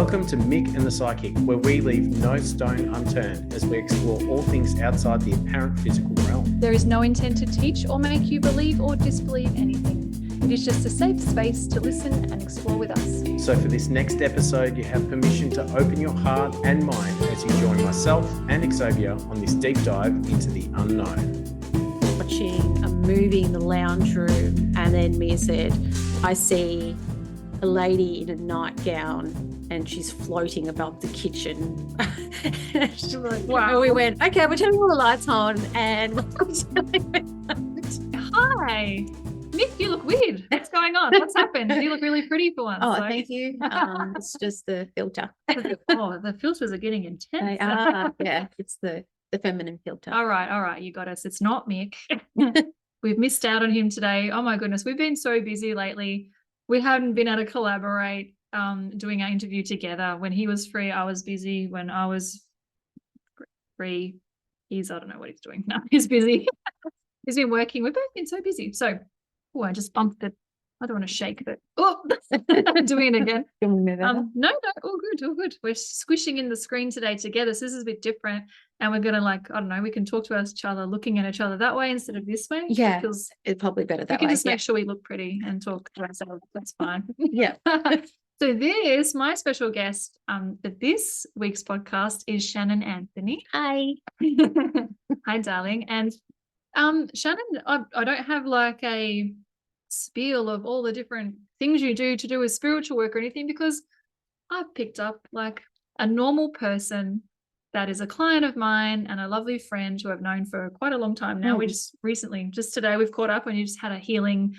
Welcome to Mick and the Psychic, where we leave no stone unturned as we explore all things outside the apparent physical realm. There is no intent to teach or make you believe or disbelieve anything. It is just a safe space to listen and explore with us. So for this next episode, you have permission to open your heart and mind as you join myself and Xzavia on this deep dive into the unknown. Watching a movie in the lounge room, and then Mia said, I see a lady in a nightgown and she's floating above the kitchen. She's like, wow. We went, okay, we're turning all the lights on and Hi. Mick, you look weird. What's going on? What's happened? You look really pretty for once. Oh, thank you. It's just the filter. Oh, the filters are getting intense. They are. Yeah, it's the feminine filter. All right. You got us. It's not Mick. We've missed out on him today. Oh, my goodness. We've been so busy lately. We haven't been able to collaborate doing our interview together. When he was free, I was busy. When I was free, I don't know what he's doing. No, he's busy. He's been working. We've both been so busy. So, I just bumped it. I don't want to shake it. Oh, I'm doing it again. No, all good. We're squishing in the screen today together. So this is a bit different. And we're going to we can talk to each other looking at each other that way instead of this way. Yeah, it's probably better that way. We can just make sure we look pretty and talk to ourselves. That's fine. Yeah. So my special guest for this week's podcast is Shannon Anthony. Hi. Hi, darling. And Shannon, I don't have like a spiel of all the different things you do to do with spiritual work or anything, because I've picked up like a normal person that is a client of mine and a lovely friend who I've known for quite a long time now. We just today we've caught up and you just had a healing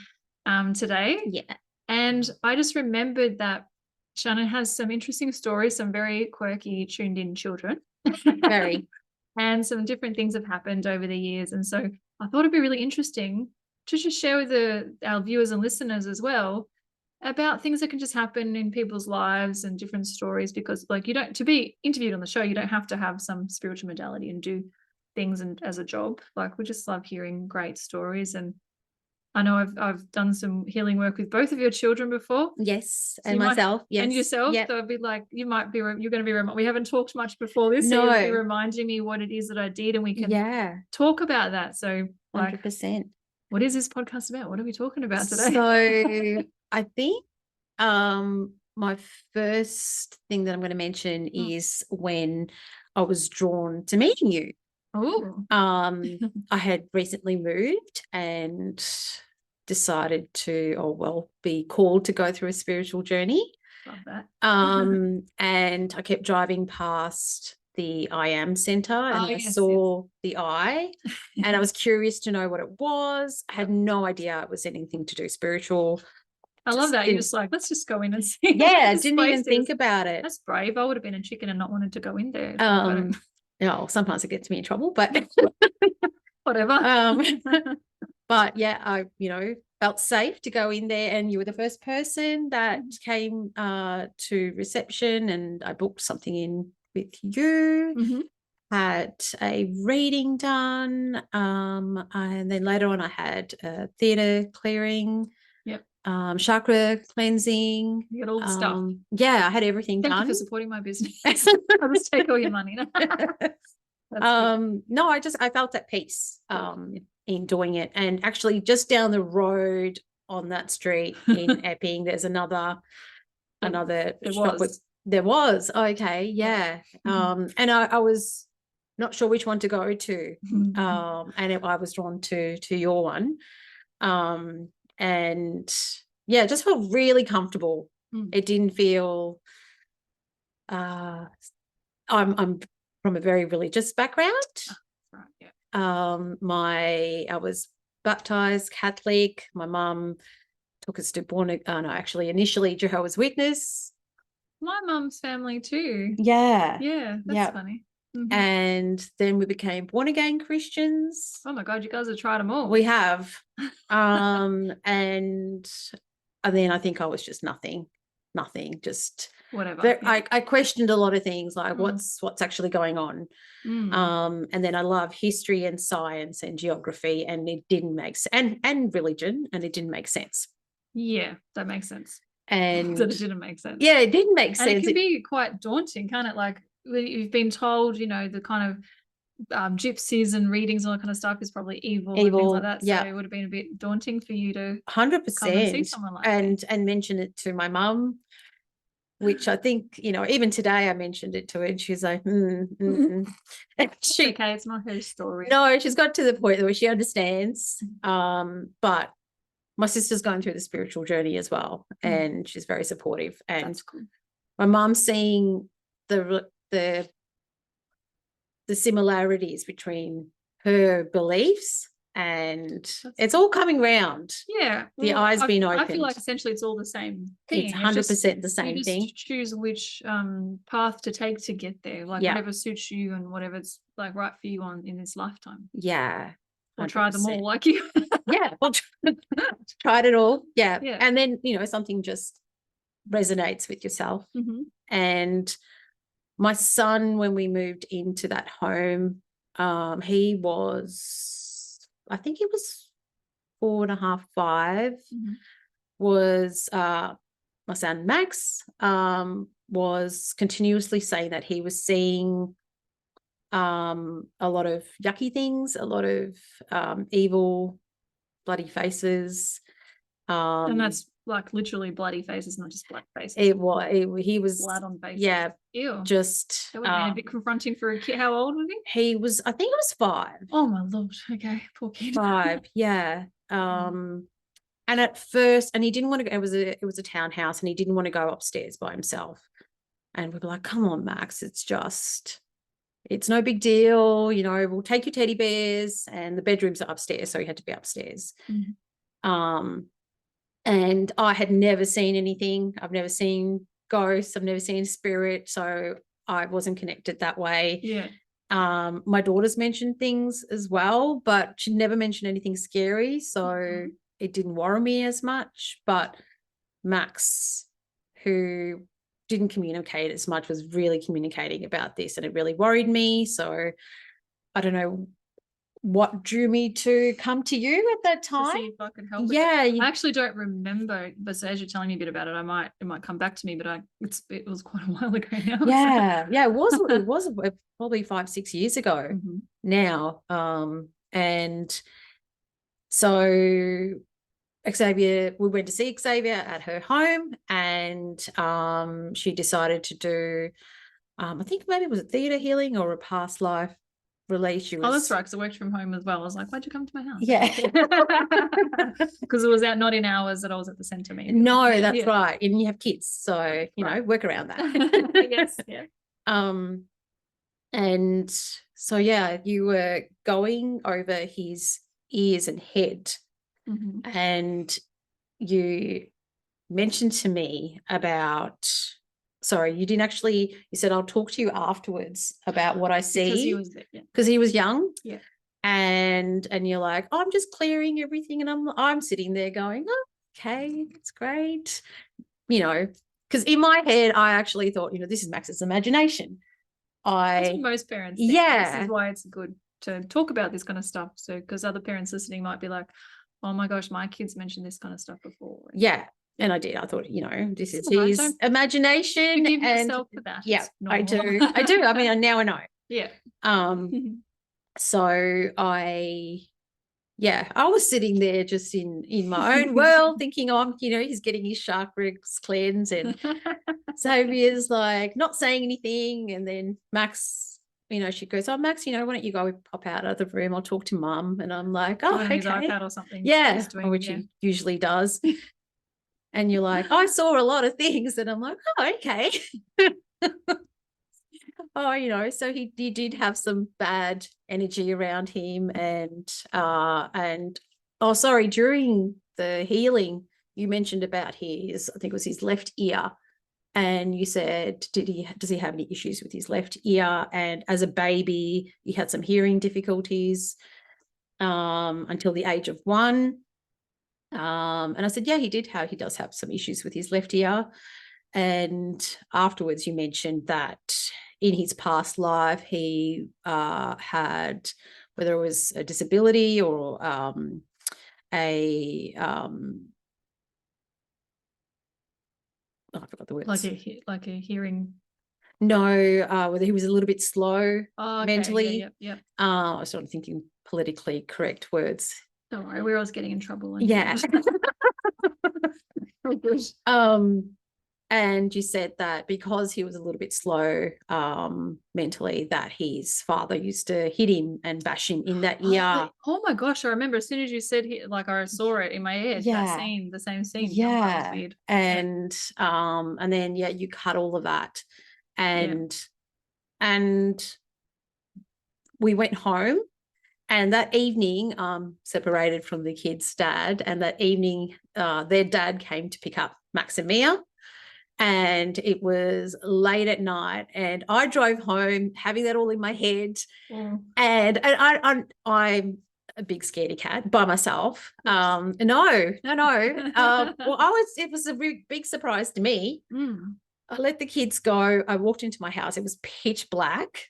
today. Yeah. And I just remembered that Shannon has some interesting stories, some very quirky, tuned in children. Very. And some different things have happened over the years. And so I thought it'd be really interesting to just share with our viewers and listeners as well about things that can just happen in people's lives and different stories, because to be interviewed on the show, you don't have to have some spiritual modality and do things as a job. Like, we just love hearing great stories. And I know I've done some healing work with both of your children before. Yes, So and myself. Yes, and yourself. Yep. So I'd be like, you're going to be. We haven't talked much before this. No. So you'll be reminding me what it is that I did, and we can talk about that. So 100%. What is this podcast about? What are we talking about today? So I think my first thing that I'm going to mention is when I was drawn to meeting you. Oh. I had recently moved and decided to, be called to go through a spiritual journey. Love that. And I kept driving past the I Am Centre and I saw the eye and I was curious to know what it was. I had no idea it was anything to do spiritual. I love that. You're just like, let's just go in and see. Yeah, I didn't even think about it. That's brave. I would have been a chicken and not wanted to go in there. Sometimes it gets me in trouble, but whatever. But yeah, I felt safe to go in there, and you were the first person that came to reception, and I booked something in with you. Mm-hmm. Had a reading done, and then later on I had a theatre clearing. Yep. Chakra cleansing. You got all the stuff. Yeah, I had everything done. Thank you for supporting my business. I'll just take all your money. No, I felt at peace in doing it. And actually just down the road on that street in Epping, there's another shop. There was. Okay, yeah. And I was not sure which one to go to. I was drawn to your one. And yeah, it just felt really comfortable. It didn't feel I'm from a very religious background. Right, yeah. I was baptized Catholic. My mum took us to initially Jehovah's Witness. My mum's family too. Yeah, that's funny. Mm-hmm. And then we became born again Christians. Oh my God, you guys have tried them all. We have. And then I think I was just nothing, just whatever. I questioned a lot of things, like what's actually going on. And then I love history and science and geography, and it didn't make sense, and religion, and it didn't make sense. Yeah, that makes sense. And That it didn't make sense. yeah, it didn't make And sense. it can be quite daunting, can't it? Like when you've been told, you know, the kind of gypsies and readings and all that kind of stuff is probably evil and things like that. So yeah. it would have been a bit daunting for you to 100%. come and see someone like that. And mention it to my mum, which I think, you know, even today I mentioned it to her and she's like, And she, okay, it's not her story. No, she's got to the point where she understands. But my sister's going through the spiritual journey as well, and she's very supportive. And that's cool. My mum's seeing the similarities between her beliefs, and it's all coming round. Yeah, the eyes being opened. I feel like essentially it's all the same thing. It's 100% the same you just thing. choose which path to take to get there, like whatever suits you and whatever's like right for you in this lifetime. Yeah. 100%. Or try them all like you. Yeah, well, tried it all. Yeah. Yeah. And then, you know, something just resonates with yourself. And my son, when we moved into that home, he was, I think he was 4.5, 5, was my son Max was continuously saying that he was seeing a lot of yucky things, a lot of evil, bloody faces. And that's like literally bloody faces, not just black faces. He was blood on faces. Yeah. Ew. Just that would have been a bit confronting for a kid. How old was he? He was, I think it was 5. Oh my Lord. Okay, poor kid. 5, yeah. And at first, and he didn't want to go, it was a townhouse, and he didn't want to go upstairs by himself. And we were like, come on, Max, it's no big deal, you know, we'll take your teddy bears, and the bedrooms are upstairs, so he had to be upstairs. And I had never seen anything. I've never seen ghosts. I've never seen spirit, so I wasn't connected that way. Yeah. My daughter's mentioned things as well, but she never mentioned anything scary, so it didn't worry me as much. But Max, who didn't communicate as much, was really communicating about this, and it really worried me. So I don't know what drew me to come to you at that time. To see if I could help. Yeah, I actually don't remember, but so as you're telling me a bit about it, it might come back to me. But it was quite a while ago now. Yeah, yeah, it was probably 5, 6 years ago now. And so Xzavia, we went to see Xzavia at her home, and she decided to do, I think maybe it was a theatre healing or a past life release. Oh, that's right, because I worked from home as well. I was like, why'd you come to my house? Yeah. Because it was not in hours that I was at the centre maybe. No, that's right. And you have kids, so, you know, work around that. Yes, yeah. And so, yeah, you were going over his ears and head, and you mentioned to me about, sorry, you didn't actually, you said, I'll talk to you afterwards about what I see. Because he was young. Yeah. And you're like, oh, I'm just clearing everything. And I'm sitting there going, oh, okay, that's great. You know, because in my head, I actually thought, you know, this is Max's imagination. That's what most parents think. Yeah. This is why it's good to talk about this kind of stuff. So, because other parents listening might be like, oh my gosh, my kids mentioned this kind of stuff before. Yeah. And I did. I thought, you know, this is his imagination. Forgive yourself for that. Yeah, I do. I mean, now I know. Yeah. So I was sitting there just in my own world thinking, you know, he's getting his chakras cleansed, and Xzavia's like not saying anything. And then Max, you know, she goes, oh, Max, you know, why don't you go pop out of the room? I'll talk to Mum. And I'm like, oh, okay. His iPad or something. Yeah, which he usually does. And you're like, I saw a lot of things. And I'm like, oh, okay. Oh, you know, so he did have some bad energy around him. And oh, sorry, during the healing, you mentioned about I think it was his left ear. And you said, does he have any issues with his left ear? And as a baby, he had some hearing difficulties until the age of 1. And I said, yeah, he does have some issues with his left ear. And afterwards you mentioned that in his past life, he had, whether it was a disability or forgot the words. Like a hearing. No, whether he was a little bit slow mentally. Yep. I was sort of thinking politically correct words. Don't worry, we're always getting in trouble. Yeah. And you said that because he was a little bit slow mentally, that his father used to hit him and bash him in that ear. Oh my gosh, I remember as soon as you said like I saw it in my head, that scene, the same scene. Yeah. Oh, that was weird. And then you cut all of that. And we went home, and that evening separated from the kids' dad, and that evening their dad came to pick up Max and Mia. And it was late at night, and I drove home having that all in my head. And I'm a big scaredy cat by myself. No. Well, it was a big surprise to me. I let the kids go. I walked into my house. It was pitch black,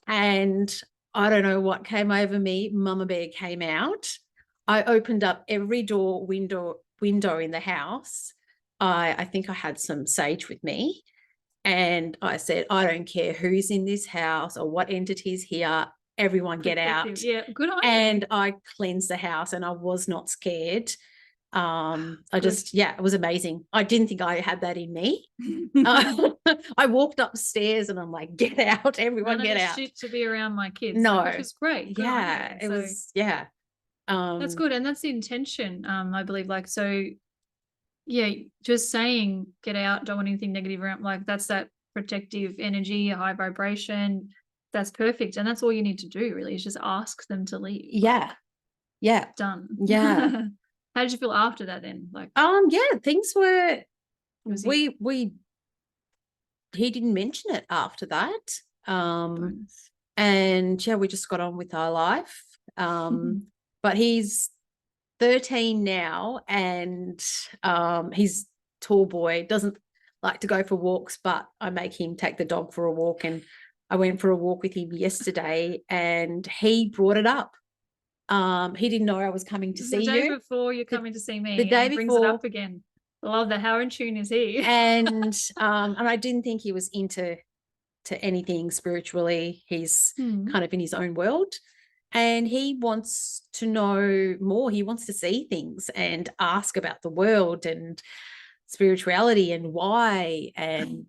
and I don't know what came over me. Mama Bear came out. I opened up every door, window in the house. I think I had some sage with me, and I said, I don't care who's in this house or what entity's here. Everyone get out. Yeah, good on you. And I cleansed the house, and I was not scared. It was amazing. I didn't think I had that in me. I walked upstairs and I'm like, get out, everyone get out. Shit to be around my kids. No, which is great. Good yeah, it was. That's good, and that's the intention. I believe, like, so. Yeah, just saying get out, don't want anything negative around, like that's that protective energy, a high vibration. That's perfect, and that's all you need to do really, is just ask them to leave. Yeah. Done. Yeah. How did you feel after that then? Like things were he didn't mention it after that. And we just got on with our life. But he's 13 now, and he's tall boy, doesn't like to go for walks, but I make him take the dog for a walk. And I went for a walk with him yesterday, and he brought it up. He didn't know I was coming to see you. The day before you're coming to see me. The day brings before. It up again. I love that. How in tune is he? And I didn't think he was into anything spiritually. He's kind of in his own world. And he wants to know more. He wants to see things and ask about the world and spirituality and why and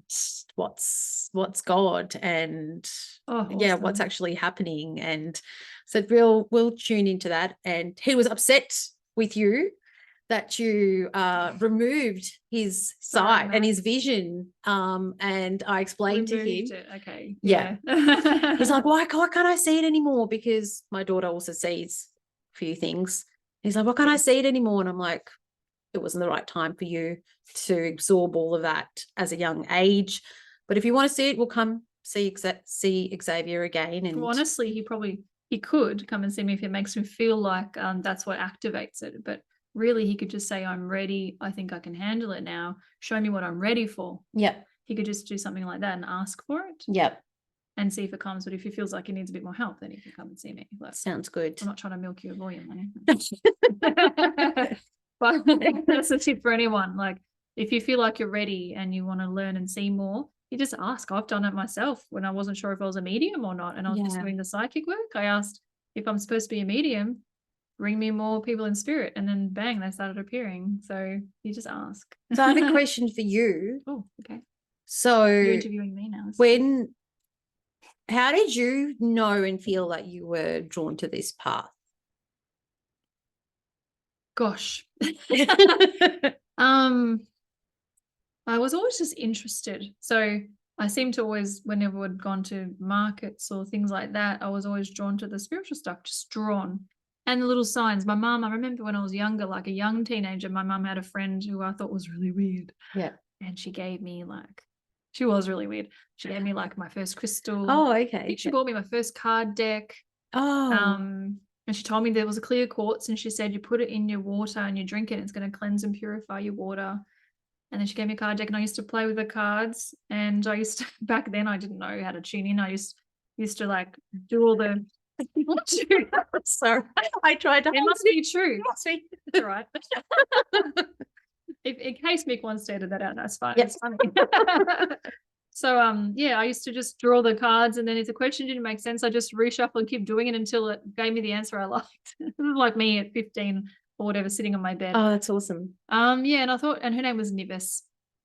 what's God and awesome. What's actually happening. And so we'll tune into that. And he was upset with you that you removed his sight and his vision. And I explained to him. Okay. Yeah. He's like, why can't I see it anymore? Because my daughter also sees a few things. He's like, why can't I see it anymore? And I'm like, it wasn't the right time for you to absorb all of that as a young age. But if you want to see it, we'll come see Xzavia again. And well, honestly, he could come and see me if it makes him feel like that's what activates it. But really, he could just say, I'm ready. I think I can handle it now. Show me what I'm ready for. Yep. He could just do something like that and ask for it. Yep. And see if it comes. But if he feels like he needs a bit more help, then he can come and see me. Like, sounds good. I'm not trying to milk you of all your money. But that's a tip for anyone. Like, if you feel like you're ready and you want to learn and see more, you just ask. I've done it myself when I wasn't sure if I was a medium or not. And I was just doing the psychic work. I asked if I'm supposed to be a medium, bring me more people in spirit. And then bang, they started appearing. So you just ask. So I have a question for you. Oh, okay. So you're interviewing me now. How did you know and feel that you were drawn to this path? Gosh. I was always just interested. So I seem to always, whenever I'd gone to markets or things like that, I was always drawn to the spiritual stuff, just drawn. And the little signs. My mum, I remember when I was younger, like a young teenager, my mum had a friend who I thought was really weird. Yeah. And she gave me she was really weird. She gave me my first crystal. Oh, okay. I think she bought me my first card deck. Oh. And she told me there was a clear quartz, and she said you put it in your water and you drink it, and it's going to cleanse and purify your water. And then she gave me a card deck, and I used to play with the cards. And I used to, back then I didn't know how to tune in. I used to do all the. Sorry, I tried to. It must be true. It must be. That's all right. in case Mick wants to edit that out, that's fine. Yes. It's funny. So I used to just draw the cards, and then if the question didn't make sense, I just reshuffle and keep doing it until it gave me the answer I liked. Like me at 15 or whatever, sitting on my bed. Oh, that's awesome. And I thought, and her name was Nivis.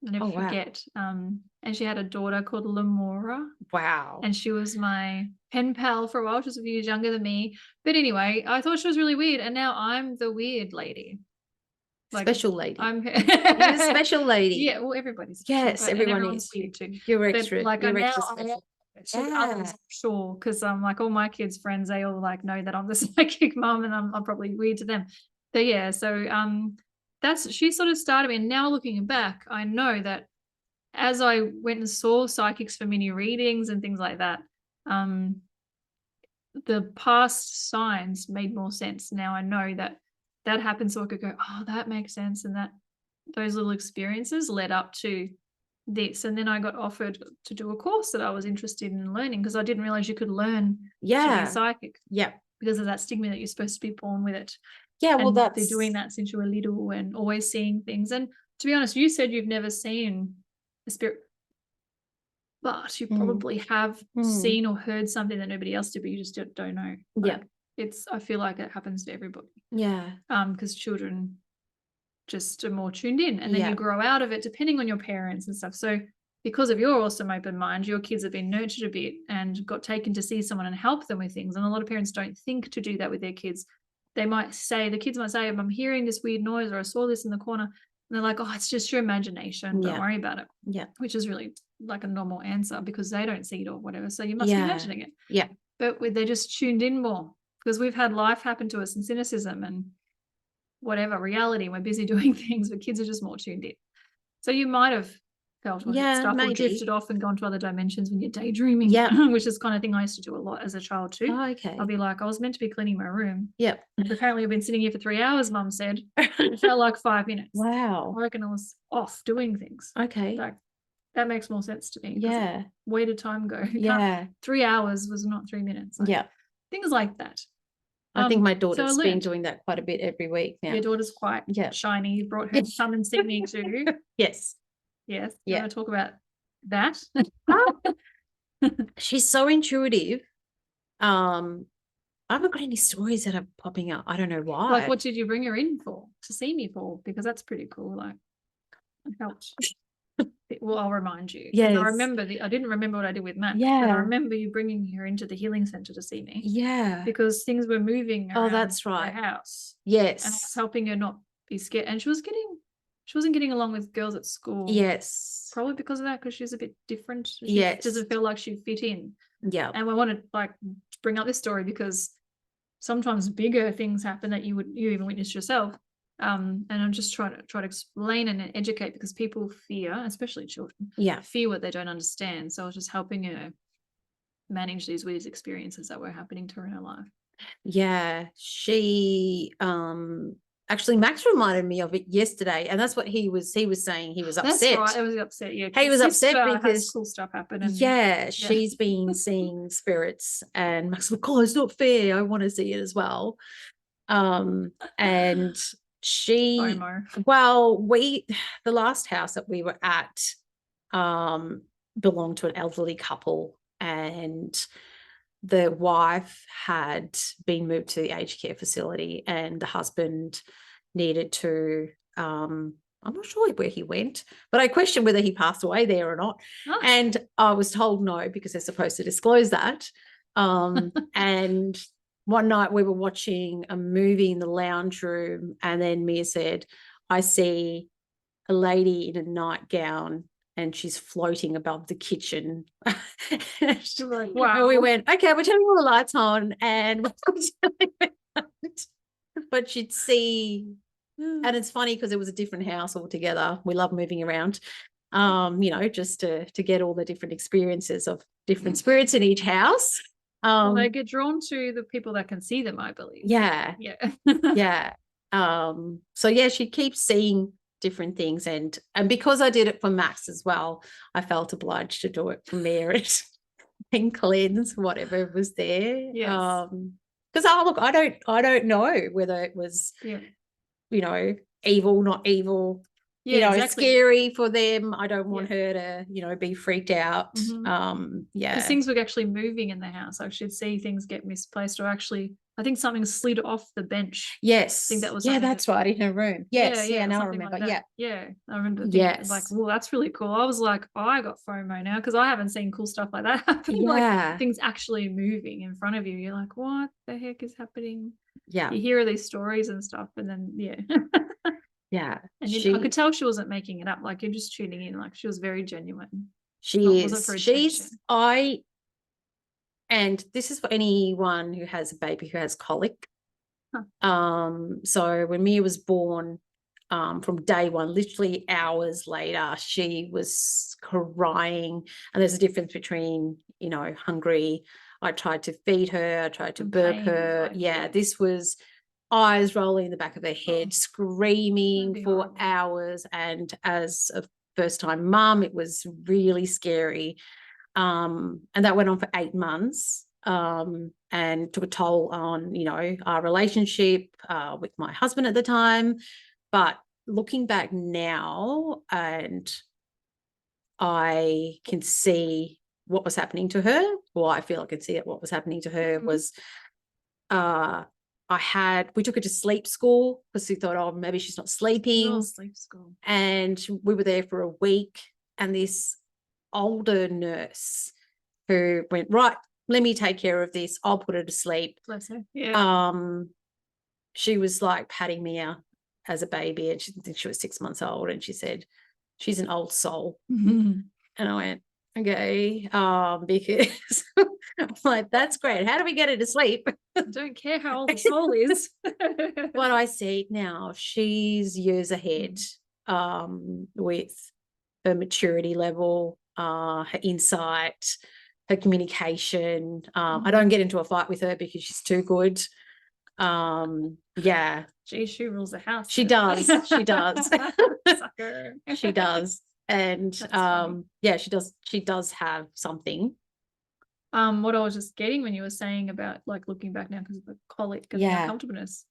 I'll never Oh, wow. forget. And she had a daughter called Lemora. Wow. And she was my pen pal for a while. She was a few years younger than me. But anyway, I thought she was really weird. And now I'm the weird lady. Like, special lady. I'm You're a special lady. Yeah, well, everybody's special, Yes, but- and everyone everyone's is. weird too. You're But, extra. like, You're now extra I'm special. special Yeah. others, I'm sure, because like all my kids' friends, they all like know that I'm the psychic mum, and I'm probably weird to them. But yeah, so she sort of started me, and now looking back, I know that as I went and saw psychics for mini readings and things like that, the past signs made more sense. Now I know that happened, so I could go, oh, that makes sense, and that those little experiences led up to this. And then I got offered to do a course that I was interested in learning, because I didn't realize you could learn to be a psychic. Yeah. Because of that stigma that you're supposed to be born with it. Yeah, well, and that's they're doing that since you were little and always seeing things. And to be honest, you said you've never seen a spirit, but you probably have seen or heard something that nobody else did, but you just don't know. Like, I feel like it happens to everybody. Yeah. Because children just are more tuned in, and then you grow out of it depending on your parents and stuff. So because of your awesome open mind, your kids have been nurtured a bit and got taken to see someone and help them with things. And a lot of parents don't think to do that with their kids. They might say, the kids might say, I'm hearing this weird noise, or I saw this in the corner. And they're like, oh, it's just your imagination. Don't worry about it. Yeah. Which is really like a normal answer, because they don't see it or whatever. So you must be imagining it. Yeah. But they're just tuned in more, because we've had life happen to us and cynicism and whatever reality. We're busy doing things, but kids are just more tuned in. So you might have felt stuff, or drifted off and gone to other dimensions when you're daydreaming. Yeah. Which is the kind of thing I used to do a lot as a child too. Oh, okay. I'll be like, I was meant to be cleaning my room. Yep. Apparently I've been sitting here for 3 hours, Mum said. It felt like 5 minutes. Wow. I reckon I was off doing things. Okay. Like, that makes more sense to me. Yeah. Where did time go? Yeah. 3 hours was not 3 minutes. Like, yeah. Things like that. I think my daughter's so been doing that quite a bit every week now. Your daughter's quite shiny. You brought her to come and see me too. Yes. Yes. You want to talk about that? She's so intuitive. I haven't got any stories that are popping up. I don't know why. Like, what did you bring her in for? To see me for? Because that's pretty cool. Like, it helped. Well, I'll remind you. Yes. I didn't remember what I did with Matt. Yeah. But I remember you bringing her into the healing center to see me. Yeah. Because things were moving around that's right. the house. Yes. And I was helping her not be scared. And she wasn't getting along with girls at school. Yes. Probably because of that, because she's a bit different. Yes. Doesn't feel like she fit in. Yeah. And we wanted to bring up this story because sometimes bigger things happen that you even witness yourself. And I'm just trying to explain and educate, because people fear, especially children, fear what they don't understand. So I was just helping her manage these weird experiences that were happening to her in her life. Yeah, she actually Max reminded me of it yesterday, and that's what he was saying. He was upset. That's right. I was upset. Yeah, he was upset because cool stuff happened. And, she's been seeing spirits, and Max was like, "Oh, it's not fair. I want to see it as well." And she, the last house that we were at, belonged to an elderly couple, and the wife had been moved to the aged care facility, and the husband needed to, I'm not sure where he went, but I questioned whether he passed away there or not. Oh. And I was told no, because they're supposed to disclose that. And one night we were watching a movie in the lounge room, and then Mia said, I see a lady in a nightgown and she's floating above the kitchen. She's like, wow. And we went, okay, we're turning all the lights on, and but she'd see, and it's funny because it was a different house altogether. We love moving around, just to get all the different experiences of different spirits in each house. They get drawn to the people that can see them, I believe. Yeah. Yeah. Yeah. So yeah, she keeps seeing different things, and because I did it for Max as well, I felt obliged to do it for Merit and cleanse whatever was there. Yes. Because I don't know whether it was evil, not evil. Yeah, you know, exactly. scary for them. I don't want her to, you know, be freaked out. Mhm. Because things were actually moving in the house. I should see things get misplaced, or actually, I think something slid off the bench. Yes. I think that was Yeah, something that's right, in her room. Yes. Yeah, now I something remember. like that. Yeah. Yeah, I remember thinking like, Yes. well, that's really cool. I was like, oh, I got FOMO now because I haven't seen cool stuff like that happen. Like Yeah. things actually moving in front of you. You're like, what the heck is happening? Yeah. You hear these stories and stuff, and then Yeah. and I could tell she wasn't making it up. Like you're just tuning in. Like she was very genuine. She wasn't is. for attention. And this is for anyone who has a baby who has colic. So when Mia was born, from day one, literally hours later, she was crying. And there's a difference between, you know, hungry. I tried to feed her, I tried to burp her. Yeah, this was eyes rolling in the back of her head, screaming for hours. And as a first-time mum, it was really scary. And that went on for 8 months, and took a toll on, you know, our relationship with my husband at the time. But looking back now, and I can see what was happening to her. Well, I feel I could see it. What was happening to her was, we took her to sleep school because we thought, oh, maybe she's not sleeping. Sleep school. And we were there for a week, and this older nurse who went, right, let me take care of this. I'll put her to sleep. Bless her. Yeah. She was like patting Mia as a baby, and she was 6 months old, and she said, she's an old soul. And I went, okay, because I'm like, that's great. How do we get her to sleep? I don't care how old the soul is. What I see now, she's years ahead, with her maturity level, her insight, her communication. I don't get into a fight with her because she's too good. Yeah. Gee, she rules the house. She does. She does. Sucker. She does. And yeah, she does have something. What I was just getting when you were saying about like looking back now because of the colic and the uncomfortableness,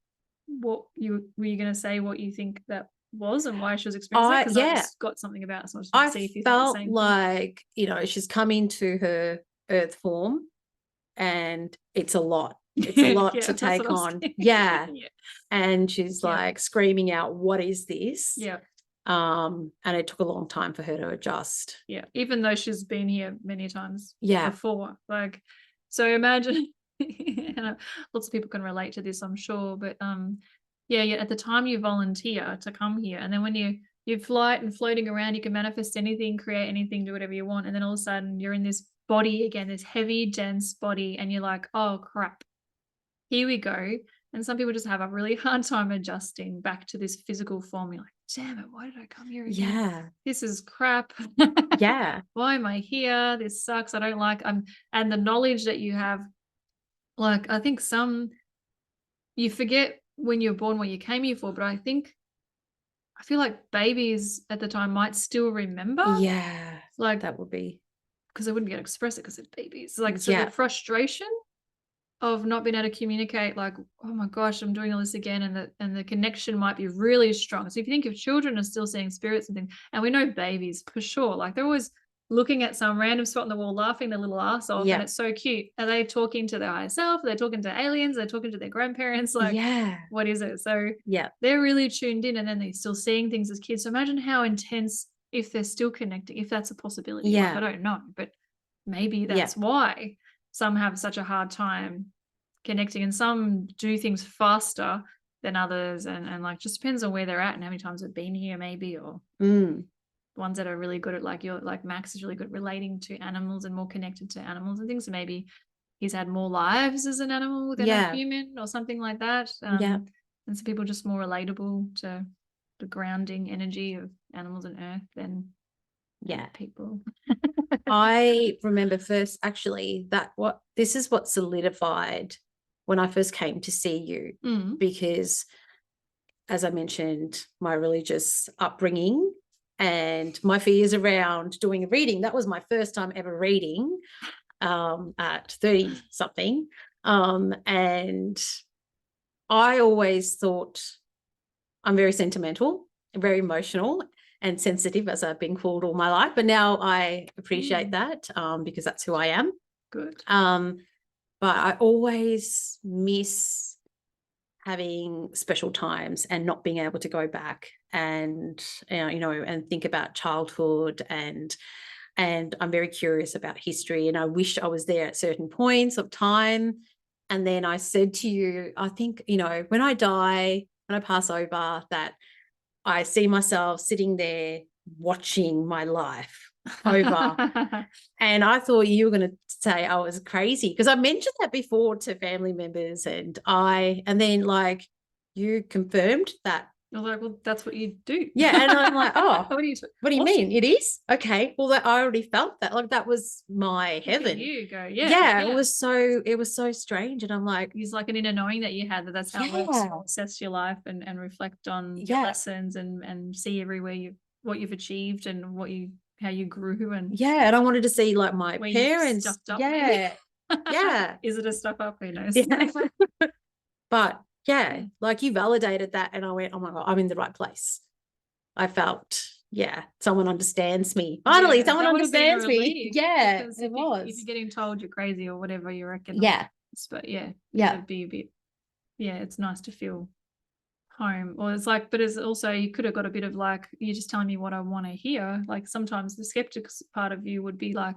were you going to say what you think that was and why she was experiencing it? Because I just got something about it, so I just see if you felt think the same like, you know, she's come into her earth form, and it's a lot. It's a lot to take on. Yeah. And she's like screaming out, what is this? Yeah. And it took a long time for her to adjust. Yeah. Even though she's been here many times before. Like, so imagine lots of people can relate to this, I'm sure. But at the time you volunteer to come here, and then when you flight and floating around, you can manifest anything, create anything, do whatever you want. And then all of a sudden you're in this body again, this heavy, dense body, and you're like, oh crap, here we go. And some people just have a really hard time adjusting back to this physical form. You're like, damn it, why did I come here again? Yeah. This is crap. Yeah. Why am I here? This sucks. I don't like and the knowledge that you have, like, I think you forget when you're born what you came here for, but I feel like babies at the time might still remember. Yeah. Like that would be because they wouldn't get to express it because they're babies. Like, so the frustration of not being able to communicate, like, oh my gosh, I'm doing all this again, and the connection might be really strong. So if you think of children are still seeing spirits and things, and we know babies for sure, like they're always looking at some random spot on the wall, laughing their little ass off, and it's so cute. Are they talking to their higher self? Are they talking to aliens? Are they talking to their grandparents? Like, what is it? So they're really tuned in, and then they're still seeing things as kids. So imagine how intense if they're still connecting, if that's a possibility. Yeah. Like, I don't know, but maybe that's why some have such a hard time connecting, and some do things faster than others, and like just depends on where they're at and how many times they've been here, maybe, or ones that are really good at, like Max is really good at relating to animals and more connected to animals and things. So maybe he's had more lives as an animal than a human or something like that. And some people just more relatable to the grounding energy of animals and earth than people. I remember first actually this is what solidified when I first came to see you, because as I mentioned, my religious upbringing and my fears around doing a reading, that was my first time ever reading at 30 something. And I always thought I'm very sentimental, very emotional. and sensitive, as I've been called all my life. But now I appreciate that because that's who I am. Good. But I always miss having special times and not being able to go back and, and think about childhood, and I'm very curious about history, and I wish I was there at certain points of time. And then I said to you, I think, when I die, when I pass over, that I see myself sitting there watching my life over. And I thought you were going to say I was crazy, because I mentioned that before to family members, and then like you confirmed that. I was like, well, that's what you do. Yeah. And I'm like, oh, what do you awesome. mean? It is? Okay. Well, I already felt that. Like, that was my heaven. You go, yeah. It was so strange. And I'm like, it's like an inner knowing that you had, that's how it works. You'll assess your life and reflect on your lessons and see everywhere what you've achieved and how you grew. And and I wanted to see like my parents. Up, yeah. Is it a stuff up? Who knows? Yeah. But like you validated that, and I went, oh my God, I'm in the right place. I felt, someone understands me. Finally, someone understands me. Yeah, it was. If you're getting told you're crazy or whatever, you reckon. Yeah. But it'd be a bit, it's nice to feel home. Or it's like, but it's also, you could have got a bit of like, you're just telling me what I want to hear. Like sometimes the skeptic part of you would be like,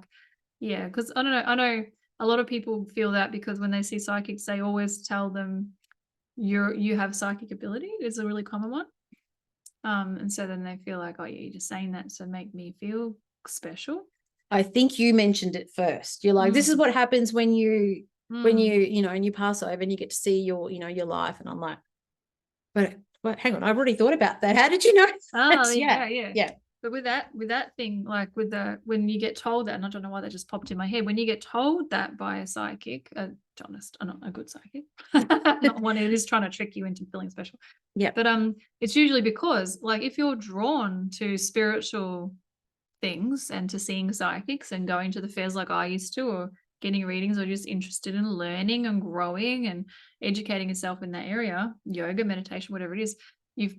because I don't know. I know a lot of people feel that because when they see psychics, they always tell them you have psychic ability is a really common one. And so then they feel like, oh yeah, you're just saying that to make me feel special. I think you mentioned it first. You're like, this is what happens when you and you pass over and you get to see your life. And I'm like, but hang on, I've already thought about that. How did you know? Oh, yeah. But with that thing, like when you get told that, and I don't know why that just popped in my head, when you get told that by a psychic, honest, not a good psychic, not one who is trying to trick you into feeling special. Yeah. But it's usually because, like, if you're drawn to spiritual things and to seeing psychics and going to the fairs like I used to, or getting readings, or just interested in learning and growing and educating yourself in that area, yoga, meditation, whatever it is, you've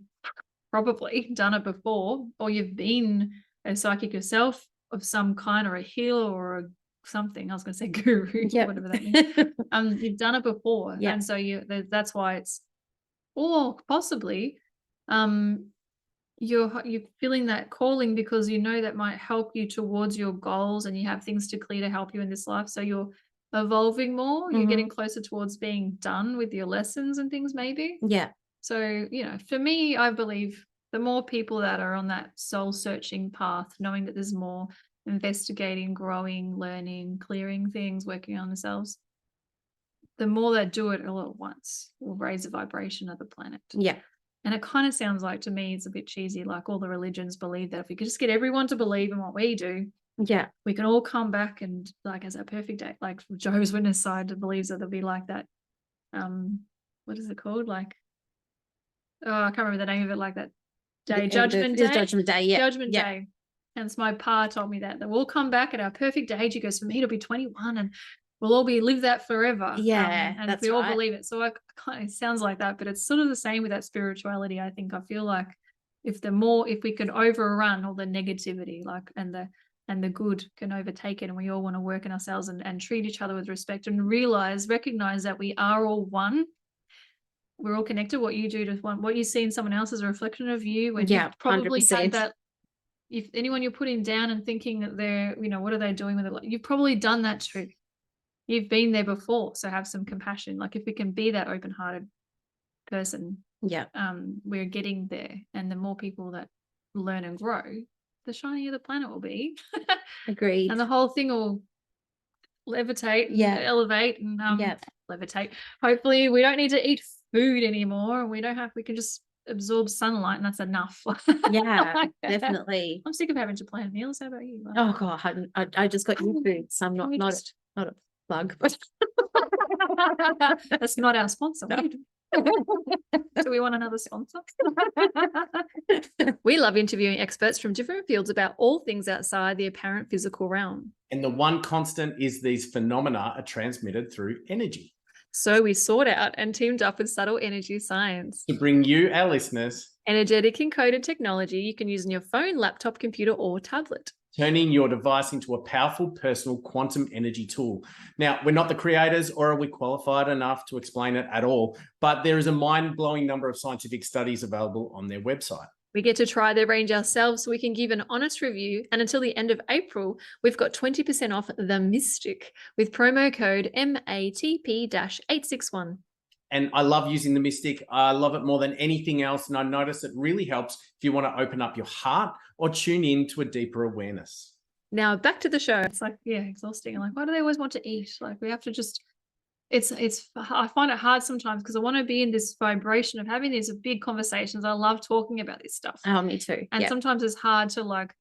probably done it before, or you've been a psychic yourself of some kind, or a healer, or something. I was going to say guru, whatever that means. You've done it before, and so that's why it's, or possibly, you're feeling that calling because you know that might help you towards your goals, and you have things to clear to help you in this life. So you're evolving more. You're getting closer towards being done with your lessons and things, maybe. Yeah. So, for me, I believe the more people that are on that soul searching path, knowing that there's more, investigating, growing, learning, clearing things, working on themselves, the more they do it all at once will raise the vibration of the planet. Yeah. And it kind of sounds like, to me, it's a bit cheesy, like all the religions believe that if we could just get everyone to believe in what we do, we can all come back and, like, as a perfect day, like Jehovah's Witness side believes that there'll be like that, what is it called? Like, I can't remember the name of it, like that day, Judgment Day. Judgment Day, Judgment Day. And so my pa told me that we'll come back at our perfect age. He goes, for me, it'll be 21 and we'll all live that forever. Yeah, and if we all believe it. So it sounds like that, but it's sort of the same with that spirituality. I think I feel like if we could overrun all the negativity, like, and the good can overtake it, and we all want to work in ourselves and treat each other with respect and recognize that we are all one. We're all connected. What you do to one, what you see in someone else is a reflection of you. When you probably 100%. Had that, if anyone you're putting down and thinking that they're, what are they doing with it? You've probably done that too. You've been there before. So have some compassion. Like, if we can be that open-hearted person, we're getting there. And the more people that learn and grow, the shinier the planet will be. Agreed. And the whole thing will levitate and elevate and levitate. Hopefully we don't need to eat food anymore. We can just absorb sunlight, and that's enough. Definitely. I'm sick of having to plan meals. How about you? Oh God, I just got you food, so I'm not a plug, but that's not our sponsor. No. Do we want another sponsor? We love interviewing experts from different fields about all things outside the apparent physical realm. And the one constant is these phenomena are transmitted through energy. So we sought out and teamed up with Subtle Energy Science to bring you, our listeners, Energetic encoded technology you can use on your phone, laptop, computer, or tablet. Turning your device into a powerful personal quantum energy tool. Now, we're not the creators, or are we qualified enough to explain it at all, but there is a mind-blowing number of scientific studies available on their website. We get to try their range ourselves so we can give an honest review. And until the end of April, we've got 20% off The Mystic with promo code MATP-861. And I love using the Mystic. I love it more than anything else. And I notice it really helps if you want to open up your heart or tune in to a deeper awareness. Now back to the show. It's like, yeah, exhausting. I'm like, why do they always want to eat? Like we have to just, I find it hard sometimes because I want to be in this vibration of having these big conversations. I love talking about this stuff. Oh, me too. And sometimes it's hard to like,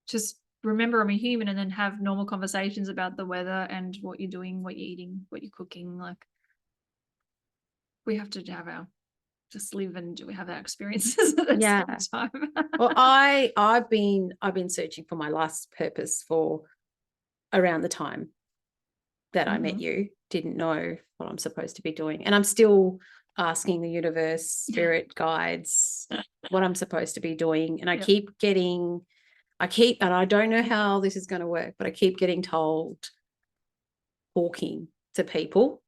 just remember I'm a human and then have normal conversations about the weather and what you're doing, what you're eating, what you're cooking. Like we have to have just live and have our experiences at the same time. Well, I've been searching for my life's purpose for around the time that I met you. Didn't know what I'm supposed to be doing, and I'm still asking the universe, spirit guides, what I'm supposed to be doing. And I and I don't know how this is going to work, but I keep getting told talking to people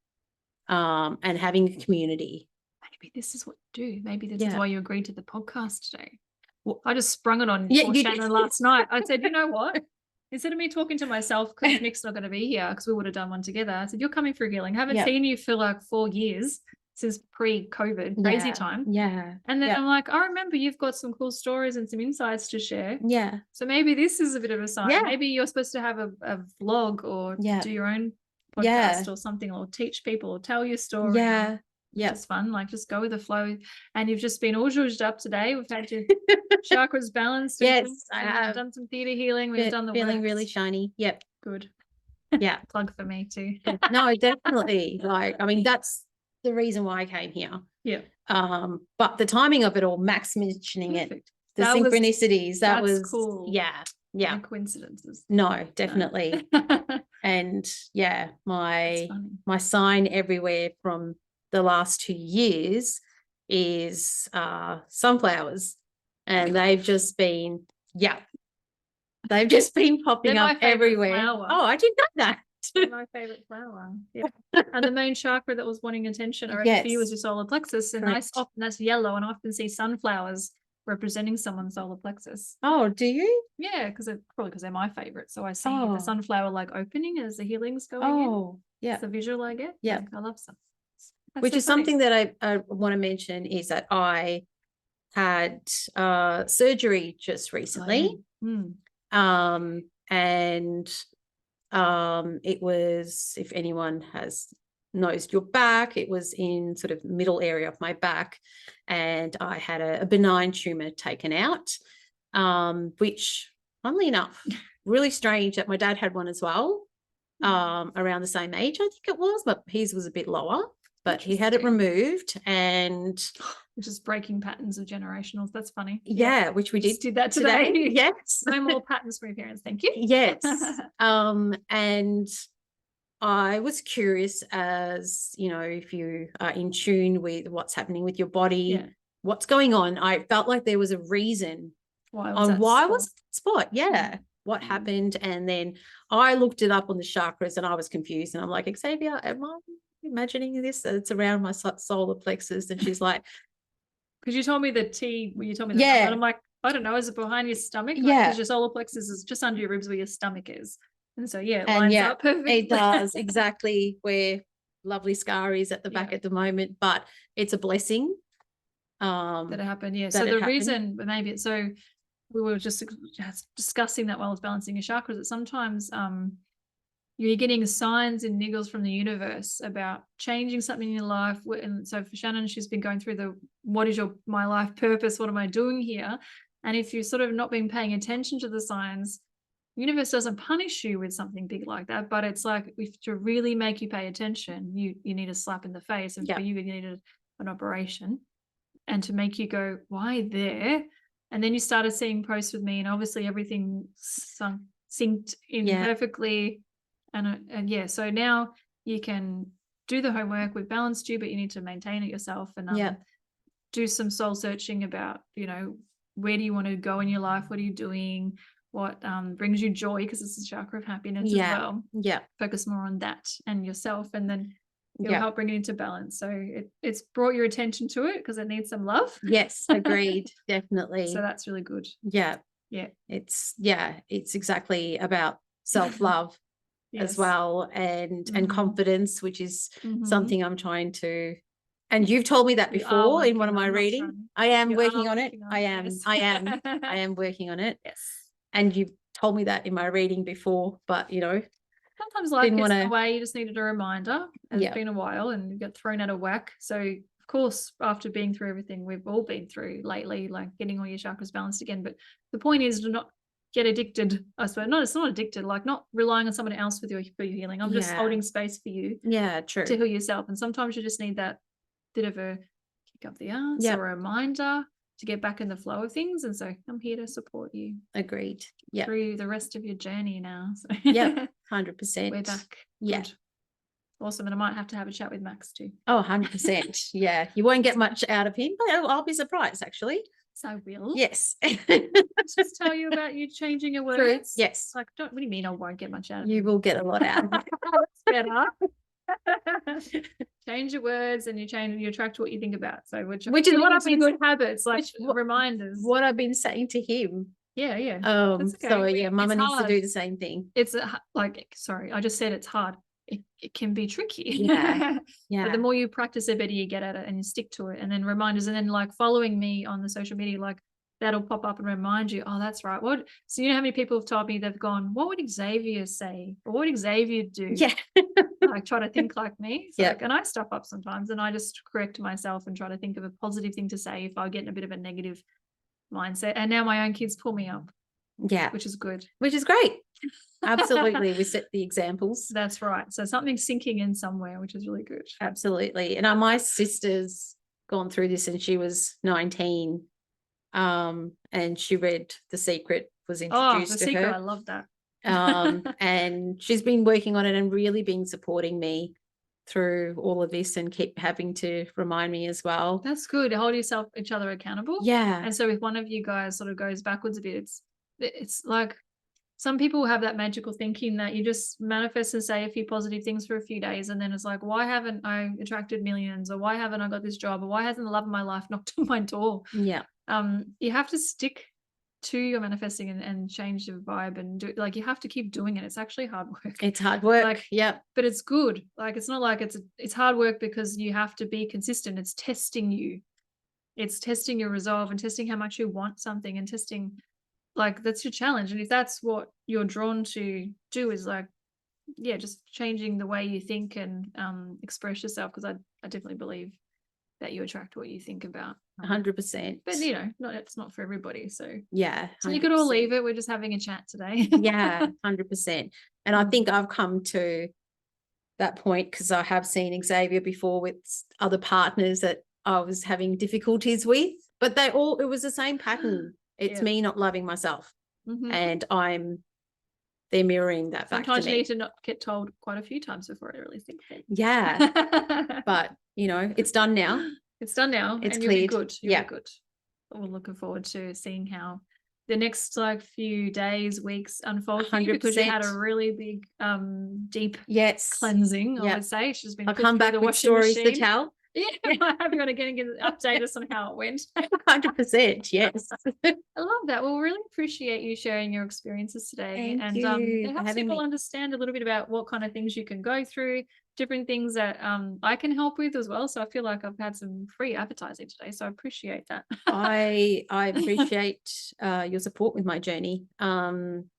and having a community. Maybe this is what you do. Maybe this is why you agreed to the podcast today. Well, I just sprung it on Shannon last night. I said, you know what? Instead of me talking to myself because Nick's not going to be here because we would have done one together, I said, you're coming for healing. I haven't seen you for like 4 years since pre-COVID, crazy time. Yeah. And then I'm like, I remember you've got some cool stories and some insights to share. Yeah. So maybe this is a bit of a sign. Yeah. Maybe you're supposed to have a vlog or do your own podcast or something, or teach people or tell your story. Yeah. Yeah. It's fun. Like just go with the flow. And you've just been all zhuzhed up today. We've had your chakras balanced. Yes, I have done some theatre healing. We've done the feeling works. really shiny. Yep. Good. Yeah. Plug for me too. No, definitely. Like, I mean, that's the reason why I came here. Yeah. But the timing of it all, Max mentioning Perfect. it, the synchronicities, that was cool. Yeah. Yeah. No coincidences. No, definitely. And yeah, my sign everywhere from the last 2 years is sunflowers, and they've just been popping up everywhere. Flower. Oh, I didn't know that. My favorite flower. Yeah. And the main chakra that was wanting attention, I reckon for you, was your solar plexus, and that's yellow, and I often see sunflowers representing someone's solar plexus. Oh, do you? Yeah, probably because they're my favorite. So I see the sunflower like opening as the healing's going in. Oh, yeah. It's the visual I get. Yeah. Like, I love sun. Which is something that I want to mention is that I had surgery just recently. And it was, if anyone knows your back, it was in sort of middle area of my back, and I had a benign tumor taken out, which, funnily enough, really strange that my dad had one as well, around the same age, I think it was, but his was a bit lower. But he had it removed, and just breaking patterns of generationals. That's funny. Yeah, which we did that today. Yes. No more patterns for your parents. Thank you. Yes. And I was curious, as you know, if you are in tune with what's happening with your body, what's going on. I felt like there was a reason why was that spot. Yeah. What happened. And then I looked it up on the chakras, and I was confused, and I'm like, Xzavia, am I imagining this? It's around my solar plexus. And she's like, because you told me you told me that, and I'm like, I don't know, is it behind your stomach? Because your solar plexus is just under your ribs where your stomach is. And so it lines up perfectly. It does exactly where lovely scar is at the back at the moment, but it's a blessing that it happened. So the reason maybe so we were just discussing that while I was balancing your chakras, that sometimes you're getting signs and niggles from the universe about changing something in your life. And so for Shannon, she's been going through what is my life purpose? What am I doing here? And if you're sort of not been paying attention to the signs, the universe doesn't punish you with something big like that, but it's like, if to really make you pay attention, you need a slap in the face, and for you needed an operation, and to make you go, why there? And then you started seeing posts with me, and obviously everything synced in perfectly. And so now you can do the homework. We've balanced you, but you need to maintain it yourself. And do some soul searching about, you know, where do you want to go in your life? What are you doing? What brings you joy? Because it's a chakra of happiness as well. Yeah. Focus more on that and yourself, and then it'll Yeah. help bring it into balance. So it's brought your attention to it because it needs some love. Yes, agreed. Definitely. So that's really good. Yeah. Yeah. It's exactly about self-love as well, and confidence, which is something I'm trying to, and you've told me that before in one of my readings. I am working on it. I am working on it. Yes. And you've told me that in my reading before, but you know, sometimes life gets in the way. You just needed a reminder. And it's been a while and you get thrown out of whack. So of course, after being through everything we've all been through lately, like getting all your chakras balanced again. But the point is to not get addicted. I suppose it's not addicted, like not relying on someone else for your healing. I'm just holding space for you. Yeah, true. To heal yourself. And sometimes you just need that bit of a kick up the arse or a reminder to get back in the flow of things. And so I'm here to support you. Agreed. Yeah. Through the rest of your journey now. So 100%. We're back. Yeah. Good. Awesome. And I might have to have a chat with Max too. Oh, 100%. Yeah. You won't get much out of him, but I'll be surprised actually. So I will. Yes. Just tell you about you changing your words. True. Yes. Like, what do you mean I won't get much out of you? him? Will get a lot out of it. That's better. Change your words and you attract what you think about. So which is what I've been good habits, like reminders. What I've been saying to him. Yeah. Okay. So Mama needs to do the same thing. It's sorry, I just said it's hard. It can be tricky. Yeah. But the more you practice, the better you get at it, and you stick to it. And then reminders, and then like following me on the social media, like that'll pop up and remind you, oh, that's right. So you know how many people have told me they've gone, what would Xzavia say? Or what would Xzavia do? Yeah. Like try to think like me. Like, and I stuff up sometimes and I just correct myself and try to think of a positive thing to say if I get in a bit of a negative mindset. And now my own kids pull me up. Yeah. Which is good. Which is great. Absolutely. We set the examples. That's right. So something's sinking in somewhere, which is really good. Absolutely. And my sister's gone through this and she was 19. And she read The Secret, was introduced to her. I love that. And she's been working on it and really been supporting me through all of this and keep having to remind me as well. That's good. Hold each other accountable. Yeah. And so if one of you guys sort of goes backwards a bit, it's like some people have that magical thinking that you just manifest and say a few positive things for a few days. And then it's like, why haven't I attracted millions? Or why haven't I got this job? Or why hasn't the love of my life knocked on my door? Yeah. You have to stick to your manifesting and change your vibe and do, like, you have to keep doing it. It's actually hard work. It's hard work. Like, yeah. But it's good. Like, it's not like it's hard work because you have to be consistent. It's testing you. It's testing your resolve and testing how much you want something and testing, like, that's your challenge. And if that's what you're drawn to do, is like, yeah, just changing the way you think and express yourself. Because I definitely believe that you attract what you think about. 100%. But you know, it's not for everybody. So yeah. 100%. So you could all leave it. We're just having a chat today. Yeah, 100%. And I think I've come to that point because I have seen Xzavia before with other partners that I was having difficulties with, but it was the same pattern. It's me not loving myself, and they're mirroring that back to me. Sometimes you need to not get told quite a few times before I really think it. Yeah. But you know, it's done now. It's done now. It's and cleared. You'll be good. You'll be good. We're looking forward to seeing how the next few days, weeks unfold for you, because you had a really big, deep cleansing. I would say she's been. I'll come back with stories to tell. Yeah, I have got to update us on how it went. 100%, yes. I love that. Well, really appreciate you sharing your experiences today. Thank you it helps people understand a little bit about what kind of things you can go through, different things that I can help with as well. So I feel like I've had some free advertising today. So I appreciate that. I appreciate your support with my journey. And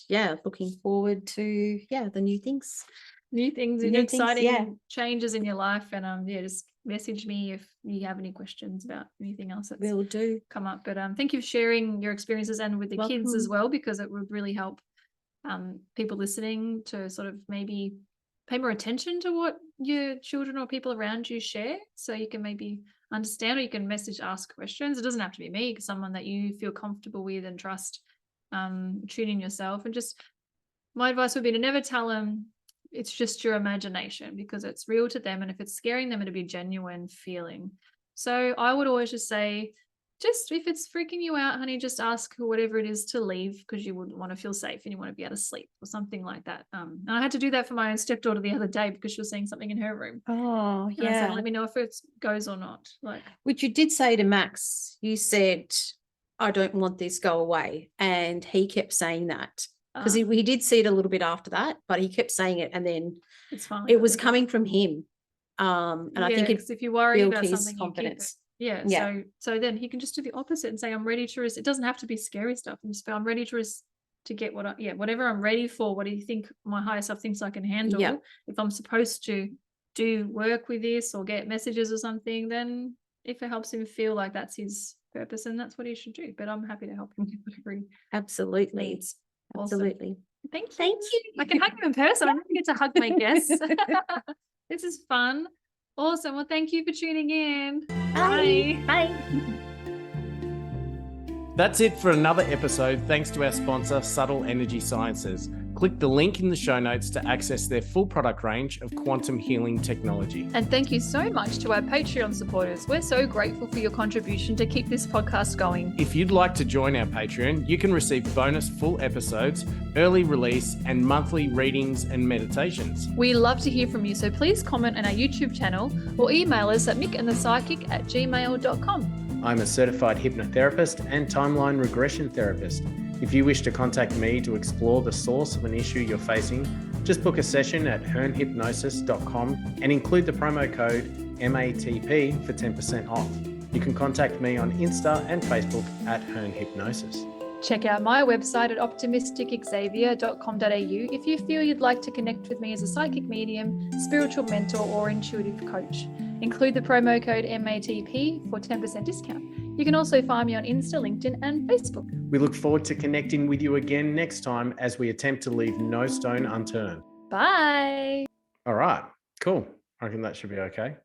yeah, looking forward to the new things. And exciting changes in your life, and just message me if you have any questions about anything else that's will do come up. But thank you for sharing your experiences and with the kids as well, because it would really help people listening to sort of maybe pay more attention to what your children or people around you share, so you can maybe understand, or you can ask questions. It doesn't have to be me, because someone that you feel comfortable with and trust. Tune in yourself, and just my advice would be to never tell them it's just your imagination, because it's real to them. And if it's scaring them, it'll be a genuine feeling. So I would always just say, just if it's freaking you out, honey, just ask whatever it is to leave because you would want to feel safe and you want to be able to sleep or something like that. And I had to do that for my own stepdaughter the other day because she was seeing something in her room. Oh, And I said, yeah. let me know if it goes or not. Like, Which you did say to Max, you said, I don't want this, go away. And he kept saying that because he did see it a little bit after that, but he kept saying it. And then it's fine. it was coming from him. And I think if you worry built about his something, confidence. Yeah. So then he can just do the opposite and say, I'm ready to risk. It doesn't have to be scary stuff. And just go, I'm ready to risk to get whatever I'm ready for. What do you think my higher self thinks I can handle? Yeah. If I'm supposed to do work with this or get messages or something, then if it helps him feel like that's his purpose, and that's what he should do. But I'm happy to help him get whatever he Absolutely. needs. Absolutely. Awesome. Thank you. Thank you. I can hug you in person. I never get to hug my guests. This is fun. Awesome. Well, thank you for tuning in. Bye. Bye. That's it for another episode, thanks to our sponsor, Subtle Energy Sciences. Click the link in the show notes to access their full product range of quantum healing technology. And thank you so much to our Patreon supporters. We're so grateful for your contribution to keep this podcast going. If you'd like to join our Patreon, you can receive bonus full episodes, early release, and monthly readings and meditations. We love to hear from you, so please comment on our YouTube channel or email us at mickandthepsychic@gmail.com. I'm a certified hypnotherapist and timeline regression therapist. If you wish to contact me to explore the source of an issue you're facing, just book a session at hernhypnosis.com and include the promo code MATP for 10% off. You can contact me on Insta and Facebook at hernhypnosis. Check out my website at optimisticxzavia.com.au if you feel you'd like to connect with me as a psychic medium, spiritual mentor, or intuitive coach. Include the promo code MATP for 10% discount. You can also find me on Insta, LinkedIn, and Facebook. We look forward to connecting with you again next time as we attempt to leave no stone unturned. Bye. All right, cool. I reckon that should be okay.